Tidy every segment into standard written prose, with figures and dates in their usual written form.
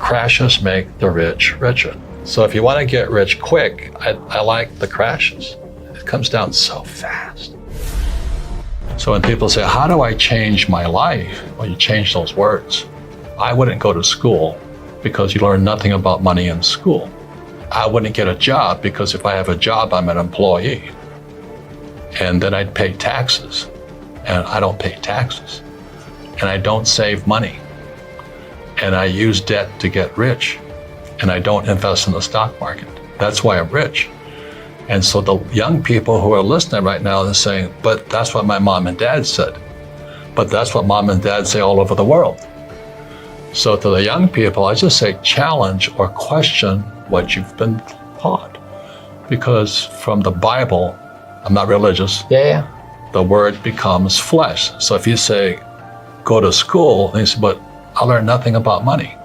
crashes make the rich richer. So if you want to get rich quick, I like the crashes. It comes down so fast. So when people say, how do I change my life? Well, you change those words. I wouldn't go to school because you learn nothing about money in school. I wouldn't get a job because if I have a job, I'm an employee. And then I'd pay taxes. And I don't pay taxes. And I don't save money. And I use debt to get rich. And I don't invest in the stock market. That's why I'm rich. And so the young people who are listening right now, they're saying, but that's what my mom and dad said. But that's what mom and dad say all over the world. So to the young people, I just say challenge or question what you've been taught. Because from the Bible, I'm not religious. Yeah. The word becomes flesh. So if you say, go to school, and you say, but I learned nothing about money.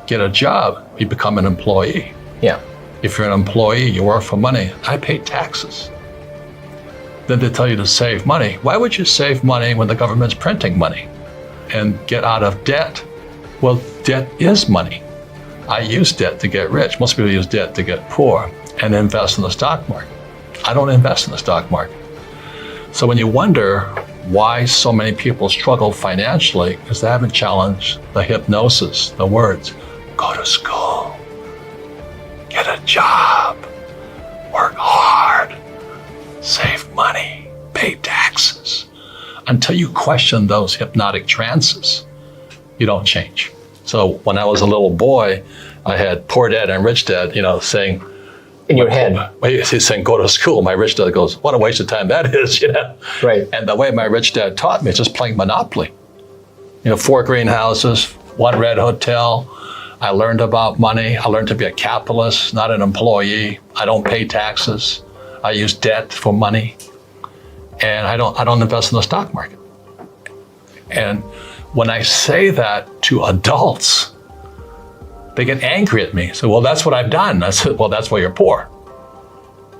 Get a job, you become an employee. Yeah. If you're an employee, you work for money. I pay taxes. Then they tell you to save money. Why would you save money when the government's printing money? And get out of debt? Well, debt is money. I use debt to get rich. Most people use debt to get poor and invest in the stock market. I don't invest in the stock market. So when you wonder why so many people struggle financially, because they haven't challenged the hypnosis, the words, go to school, get a job, work hard, save money, pay taxes. Until you question those hypnotic trances, you don't change. So when I was a little boy, I had poor dad and rich dad, saying, in your head. He's saying, go to school. My rich dad goes, what a waste of time that is, Right. And the way my rich dad taught me is just playing Monopoly. 4 greenhouses, 1 red hotel. I learned about money. I learned to be a capitalist, not an employee. I don't pay taxes. I use debt for money. And I don't invest in the stock market. And when I say that to adults, they get angry at me. So, well, that's what I've done. I said, well, that's why you're poor.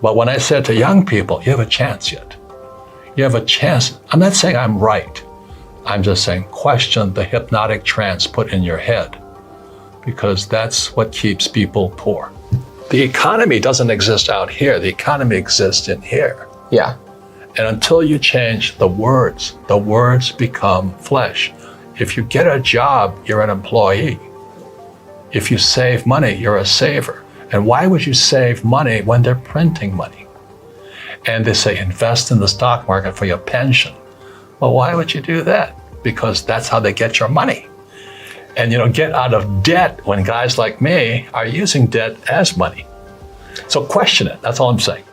But when I said to young people, you have a chance yet. You have a chance. I'm not saying I'm right. I'm just saying question the hypnotic trance put in your head, because that's what keeps people poor. The economy doesn't exist out here. The economy exists in here. Yeah. And until you change the words become flesh. If you get a job, you're an employee. If you save money, you're a saver. And why would you save money when they're printing money? And they say, invest in the stock market for your pension. Well, why would you do that? Because that's how they get your money. And get out of debt when guys like me are using debt as money. So question it, that's all I'm saying.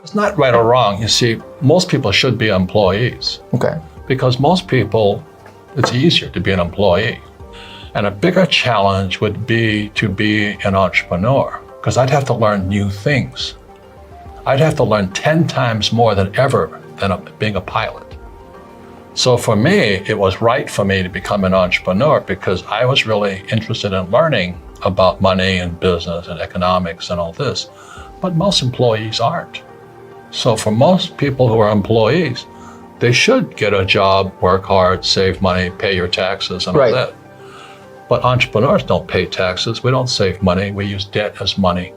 It's not right or wrong. You see, most people should be employees. Okay. Because most people, it's easier to be an employee. And a bigger challenge would be to be an entrepreneur, because I'd have to learn new things. I'd have to learn 10 times more than ever than being a pilot. So for me, it was right for me to become an entrepreneur because I was really interested in learning about money and business and economics and all this. But most employees aren't. So for most people who are employees, they should get a job, work hard, save money, pay your taxes and all that. But entrepreneurs don't pay taxes. We don't save money. We use debt as money.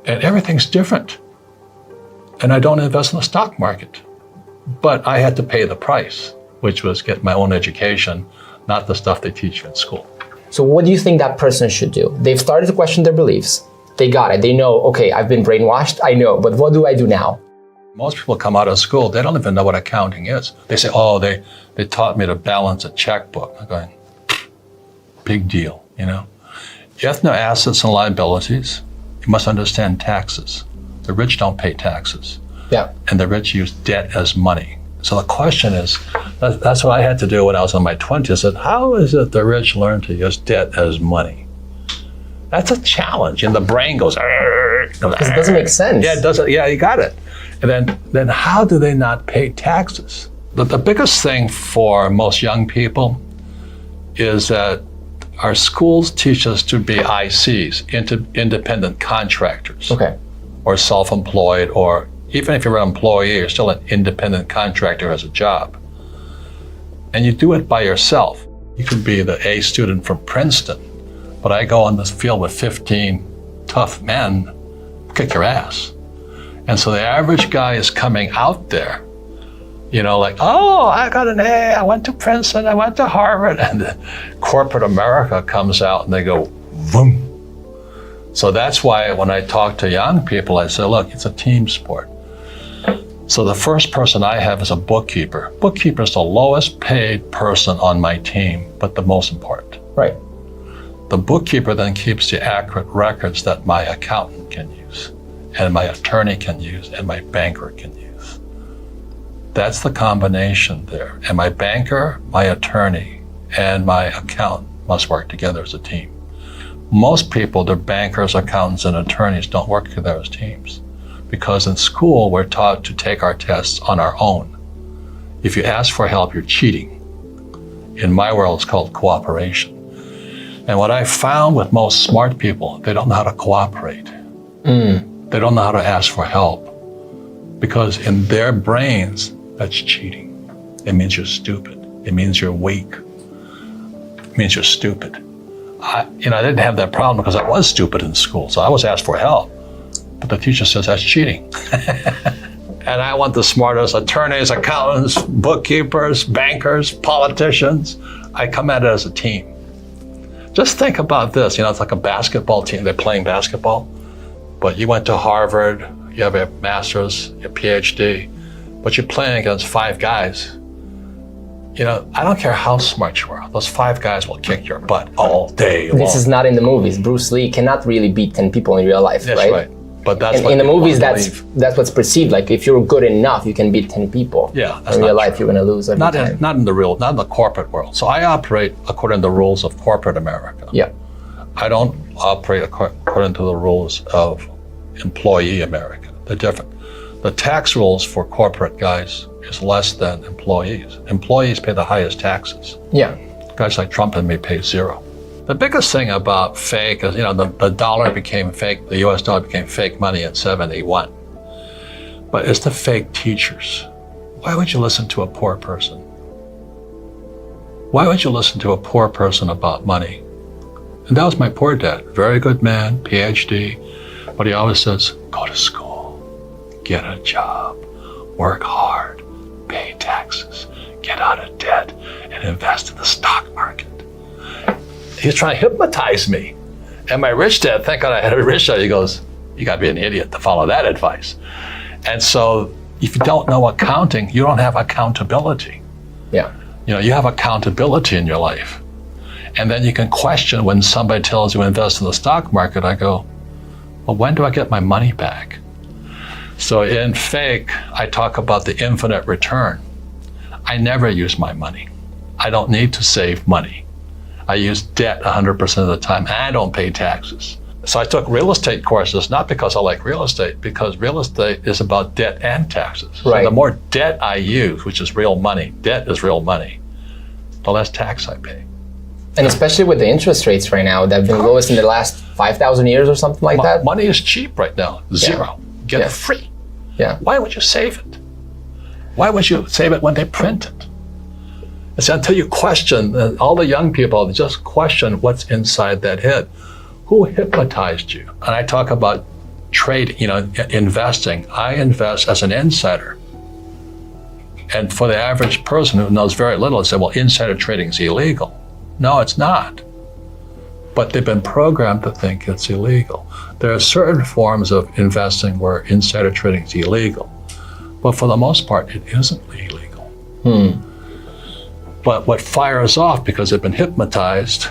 And everything's different. And I don't invest in the stock market. But I had to pay the price, which was get my own education, not the stuff they teach you in school. So what do you think that person should do? They've started to question their beliefs. They got it. They know, okay, I've been brainwashed. I know, but what do I do now? Most people come out of school, they don't even know what accounting is. They say, oh, they taught me to balance a checkbook. I'm going, big deal, You have to know assets and liabilities. You must understand taxes. The rich don't pay taxes. Yeah. And the rich use debt as money. So the question is, that's what I had to do when I was in my 20s. I said, how is it the rich learn to use debt as money? That's a challenge. And the brain goes, because it doesn't make sense. Yeah, it doesn't. Yeah, you got it. And then how do they not pay taxes? The biggest thing for most young people is that our schools teach us to be ICs, independent contractors. Okay. Or self-employed, or even if you're an employee, you're still an independent contractor who has a job. And you do it by yourself. You could be the A student from Princeton, But I go on this field with 15 tough men, kick your ass. And so the average guy is coming out there, you know, like, oh, I got an A, I went to Princeton, I went to Harvard. And the corporate America comes out and they go, boom. So that's why when I talk to young people, I say, look, it's a team sport. So the first person I have is a bookkeeper. Bookkeeper is the lowest paid person on my team, but the most important. Right. The bookkeeper then keeps the accurate records that my accountant can use, and my attorney can use, and my banker can use. That's the combination there. And my banker, my attorney, and my accountant must work together as a team. Most people, their bankers, accountants, and attorneys don't work together as teams, because in school we're taught to take our tests on our own. If you ask for help, you're cheating. In my world, it's called cooperation. And what I found with most smart people, they don't know how to cooperate. They don't know how to ask for help, because in their brains, that's cheating. It means you're stupid. It means you're weak. It means you're stupid. I didn't have that problem because I was stupid in school, so I was asked for help. But the teacher says that's cheating. And I want the smartest attorneys, accountants, bookkeepers, bankers, politicians. I come at it as a team. Just think about this, it's like a basketball team. They're playing basketball, but you went to Harvard, you have a master's, a PhD, but you're playing against 5 guys. I don't care how smart you are. Those 5 guys will kick your butt all day long. This is not in the movies. Bruce Lee cannot really beat 10 people in real life, That's right. But that's in the movies, that's what's perceived. Like if you're good enough, you can beat 10 people. Yeah, that's in real life, you're going to lose every time. Not in the corporate world. So I operate according to the rules of corporate America. Yeah. I don't operate according to the rules of employee America. They're different. The tax rules for corporate guys is less than employees. Employees pay the highest taxes. Yeah. Guys like Trump and me pay 0. The biggest thing about fake is, the dollar became fake, the US dollar became fake money in 71. But it's the fake teachers. Why would you listen to a poor person? Why would you listen to a poor person about money? And that was my poor dad. Very good man, PhD, but he always says, go to school, get a job, work hard, pay taxes, get out of debt, and invest in the stock market. He's trying to hypnotize me. And my rich dad, thank God I had a rich dad, he goes, you gotta be an idiot to follow that advice. And so if you don't know accounting, you don't have accountability. Yeah. You have accountability in your life. And then you can question when somebody tells you invest in the stock market, I go, well, when do I get my money back? So in fake, I talk about the infinite return. I never use my money. I don't need to save money. I use debt 100% of the time, and I don't pay taxes. So I took real estate courses, not because I like real estate, because real estate is about debt and taxes. Right. So the more debt I use, which is real money, debt is real money, the less tax I pay. And especially with the interest rates right now, they've been lowest in the last 5,000 years or something like that. Money is cheap right now, 0. Get it free. Yeah. Why would you save it? Why would you save it when they print it? It's until you question, all the young people just question what's inside that head. Who hypnotized you? And I talk about trading, investing. I invest as an insider. And for the average person who knows very little, they say, well, insider trading is illegal. No, it's not. But they've been programmed to think it's illegal. There are certain forms of investing where insider trading is illegal. But for the most part, it isn't illegal. But what fires off, because they've been hypnotized,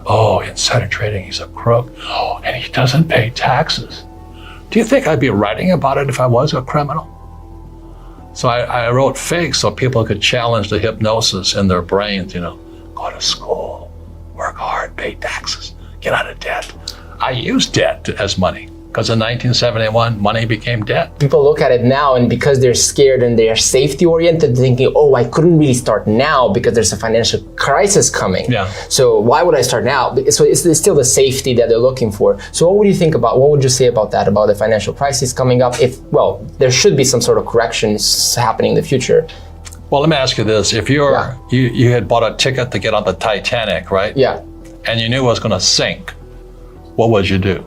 oh, insider trading, he's a crook. Oh, and he doesn't pay taxes. Do you think I'd be writing about it if I was a criminal? So I wrote fake so people could challenge the hypnosis in their brains, go to school, work hard, pay taxes, get out of debt. I use debt as money. Because in 1971, money became debt. People look at it now, and because they're scared and they're safety oriented, thinking, oh, I couldn't really start now because there's a financial crisis coming. Yeah. So why would I start now? So it's still the safety that they're looking for. So what would you say about that, about the financial crisis coming up? There should be some sort of corrections happening in the future. Well, let me ask you this. If you had bought a ticket to get on the Titanic, right? Yeah. And you knew it was going to sink, what would you do?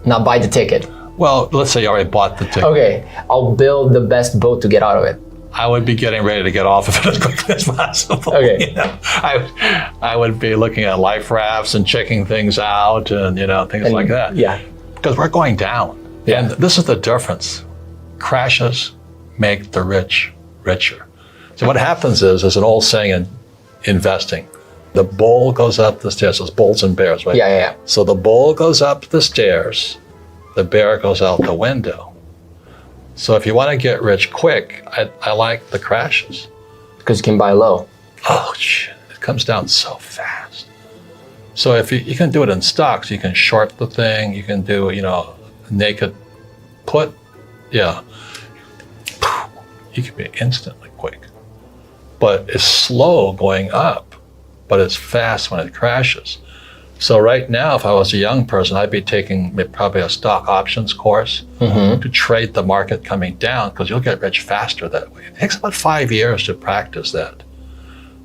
Not buy the ticket. Well, let's say you already bought the ticket. Okay, I'll build the best boat to get out of it. I would be getting ready to get off of it as quickly as possible. Okay. You know, I would be looking at life rafts and checking things out and, you know, things like that. Yeah. Because we're going down. Yeah. And this is the difference. Crashes make the rich richer. So what happens is, there's an old saying in investing, the bull goes up the stairs. There's bulls and bears, right? Yeah. So the bull goes up the stairs, the bear goes out the window. So if you want to get rich quick, I like the crashes. Because you can buy low. Oh, shit, it comes down so fast. So if you can do it in stocks, you can short the thing, you can do, you know, naked put, yeah. You can be instantly quick. But it's slow going up, but it's fast when it crashes. So right now, if I was a young person, I'd be taking probably a stock options course to trade the market coming down, because you'll get rich faster that way. It takes about 5 years to practice that.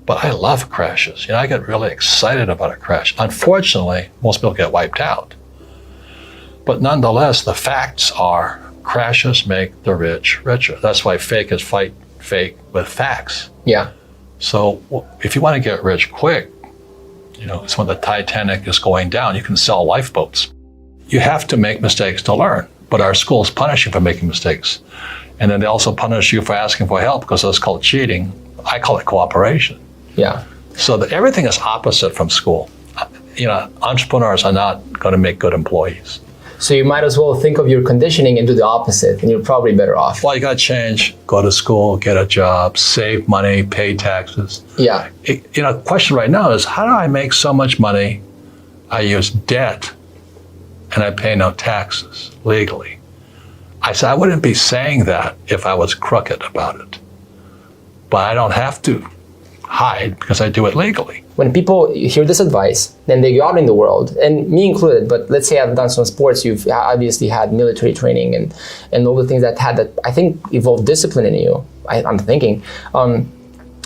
But I love crashes. You know, I get really excited about a crash. Unfortunately, most people get wiped out. But nonetheless, the facts are crashes make the rich richer. That's why fake is fight fake with facts. Yeah. So if you want to get rich quick, you know, it's when the Titanic is going down, you can sell lifeboats. You have to make mistakes to learn, but our schools punish you for making mistakes. And then they also punish you for asking for help, because that's called cheating. I call it cooperation. Yeah. So that everything is opposite from school. You know, entrepreneurs are not going to make good employees. So you might as well think of your conditioning and do the opposite, and you're probably better off. Well, you got to change, go to school, get a job, save money, pay taxes. Yeah. You know, the question right now is, how do I make so much money? I use debt and I pay no taxes legally. I said, I wouldn't be saying that if I was crooked about it. But I don't have to hide because I do it legally. When people hear this advice, then they go out in the world, and me included, but let's say I've done some sports, you've obviously had military training and all the things that I think evolved discipline in you, I'm thinking. But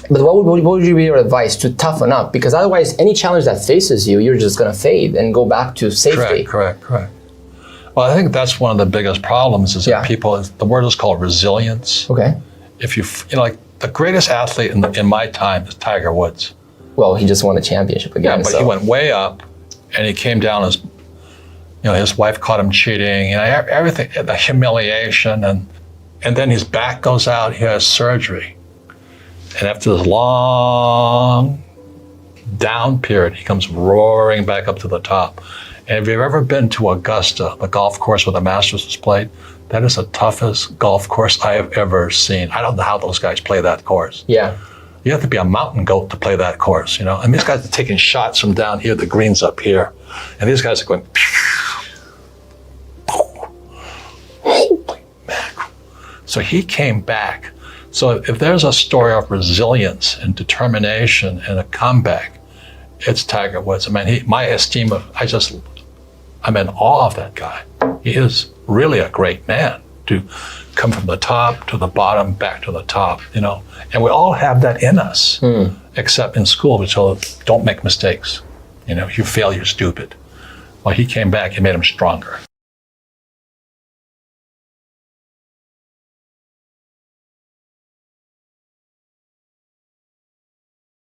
what would be your advice to toughen up? Because otherwise, any challenge that faces you, you're just going to fade and go back to safety. Correct. Well, I think that's one of the biggest problems is that people, the word is called resilience. Okay. If you know, like the greatest athlete in my time is Tiger Woods. Well, he just won the championship again. Yeah, but he went way up, and he came down as, you know, his wife caught him cheating, you know, everything, the humiliation, and then his back goes out, he has surgery. And after this long down period, he comes roaring back up to the top. And if you've ever been to Augusta, the golf course where the Masters is played, that is the toughest golf course I have ever seen. I don't know how those guys play that course. Yeah. You have to be a mountain goat to play that course, you know? And these guys are taking shots from down here, the green's up here. And these guys are going, holy mackerel. So he came back. So if there's a story of resilience and determination and a comeback, it's Tiger Woods. I mean, I'm in awe of that guy. He is really a great man to come from the top to the bottom, back to the top, you know. And we all have that in us, except in school, we told don't make mistakes. You know, you fail, you're stupid. Well, he came back, it made him stronger.